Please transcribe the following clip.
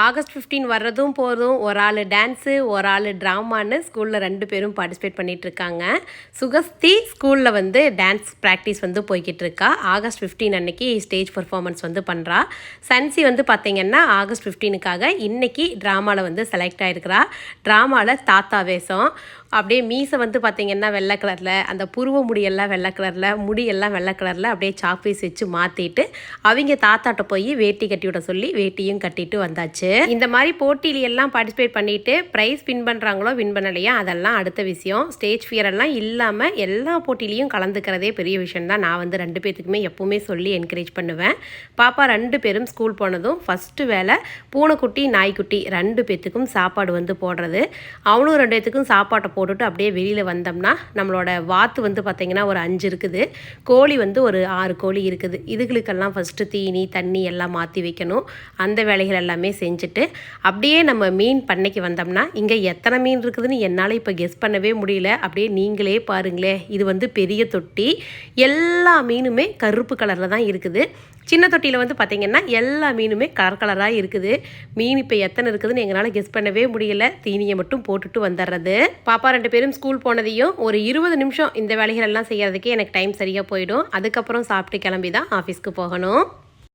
August 15 வர்றதும் போதும் ஒரு ஆள் டான்ஸு ஒரு ஆள் ட்ராமான்னு ஸ்கூலில் 2 பேரும் பார்ட்டிசிபேட் பண்ணிகிட்ருக்காங்க. சுகஸ்தி ஸ்கூலில் வந்து டான்ஸ் ப்ராக்டிஸ் வந்து போய்கிட்டு இருக்கா. ஆகஸ்ட் 15 அன்னைக்கு ஸ்டேஜ் பர்ஃபார்மன்ஸ் வந்து பண்ணுறா. சன்சி வந்து பார்த்திங்கன்னா ஆகஸ்ட் 15க்காக இன்றைக்கி ட்ராமாவில் வந்து செலக்ட் ஆகிருக்கிறா. ட்ராமாவில் தாத்தா வேஷம். அப்படியே மீசை வந்து பார்த்திங்கன்னா வெள்ளை கலரில், அந்த புருவ முடியெல்லாம் வெள்ளை கலரில், முடியெல்லாம் வெள்ளை கலரில் அப்படியே சாக்பீஸ் வச்சு மாற்றிட்டு அவங்க தாத்தாட்ட போய் வேட்டி கட்டி விட சொல்லி வேட்டியும் கட்டிட்டு வந்தாச்சு. இந்த மாதிரி போட்டியிலெல்லாம் பார்ட்டிசிபேட் பண்ணிட்டு ப்ரைஸ் வின் பண்ணுறாங்களோ வின் பண்ணலையா அதெல்லாம் அடுத்த விஷயம். ஸ்டேஜ் ஃபியர் எல்லாம் இல்லாமல் எல்லா போட்டியிலையும் கலந்துக்கிறதே பெரிய விஷயம் தான். நான் வந்து 2 பேர்த்துக்குமே எப்போவுமே சொல்லி என்கரேஜ் பண்ணுவேன். பாப்பா 2 பேரும் ஸ்கூல் போனதும் ஃபஸ்ட்டு வேலை பூனைக்குட்டி நாய்க்குட்டி 2 பேர்த்துக்கும் சாப்பாடு வந்து போடுறது. அவனும் 2 பேர்த்துக்கும் சாப்பாட்டை போட்டுட்டு அப்படியே வெளியில் வந்தோம்னா நம்மளோட வாத்து வந்து பார்த்திங்கன்னா ஒரு 5 இருக்குது. கோழி வந்து ஒரு 6 கோழி இருக்குது. இதுகளுக்கெல்லாம் ஃபஸ்ட்டு தீனி தண்ணி எல்லாம் மாற்றி வைக்கணும். அந்த வேலைகள் எல்லாமே செஞ்சுட்டு அப்படியே நம்ம மீன் பண்ணைக்கு வந்தோம்னா இங்கே எத்தனை மீன் இருக்குதுன்னு என்னால் இப்போ கெஸ் பண்ணவே முடியல. அப்படியே நீங்களே பாருங்களேன். இது வந்து பெரிய தொட்டி. எல்லா மீனுமே கருப்பு கலரில் தான் இருக்குது. சின்ன தொட்டியில் வந்து பார்த்திங்கன்னா எல்லா மீனுமே கலர் கலராக இருக்குது. மீன் இப்போ எத்தனை இருக்குதுன்னு எங்களால் கெஸ் பண்ணவே முடியல. தீனியை மட்டும் போட்டுட்டு வந்துடுறது. பாப்பா 2 பேரும் ஸ்கூல் போனதையும் ஒரு 20 நிமிஷம் இந்த வேலைகள் எல்லாம் செய்கிறதுக்கே எனக்கு டைம் சரியாக போயிடும். அதுக்கப்புறம் சாப்பிட்டு கிளம்பி தான் ஆஃபீஸ்க்கு போகணும்.